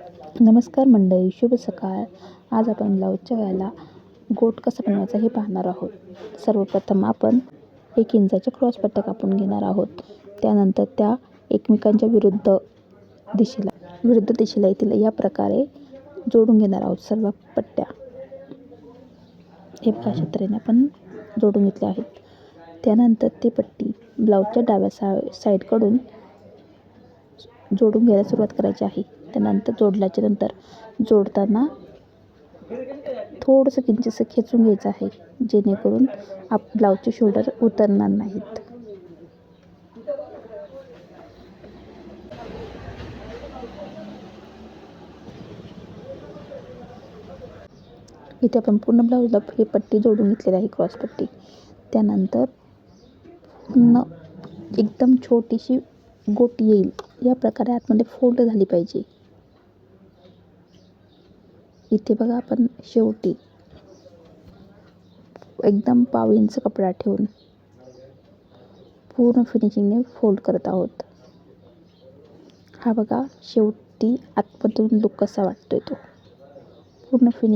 नमस्कार मंडळी, शुभ सकाळ. आज आपण ब्लाऊजच्या गळ्याला गोट कसा बनवायचा हे पाहणार आहोत. सर्वप्रथम आपण 1 इंचाच्या क्रॉस पट्ट्या कापून घेणार आहोत. त्यानंतर त्या एकमेकांच्या विरुद्ध दिशेला येतील या प्रकारे जोडून घेणार आहोत सर्व पट्ट्या. हे अशा तऱ्हेने आपण जोडून घेतले आहेत. त्यानंतर ती पट्टी ब्लाऊजच्या डाव्या साईडकडून जोडून घ्यायला सुरुवात करायची आहे. त्यानंतर जोडताना थोडंसं किंचितसं खेचून घ्यायचं आहे, जेणेकरून ब्लाऊजचे शोल्डर उतरणार नाहीत. इथे आपण पूर्ण ब्लाऊजला ही पट्टी जोडून घेतलेली आहे, क्रॉस पट्टी. त्यानंतर पूर्ण एकदम छोटीशी गोट येईल या प्रकारे आतमध्ये फोल्ड झाली पाहिजे. इथे बघा, आपण शेवटी एकदम पाव इंच कपडा ठेवून पूर्ण फिनिशिंगने फोल्ड करत आहोत. हा बघा शेवटी आतमधून लुक कसा वाटतोय तो. पूर्ण फिनिशिंग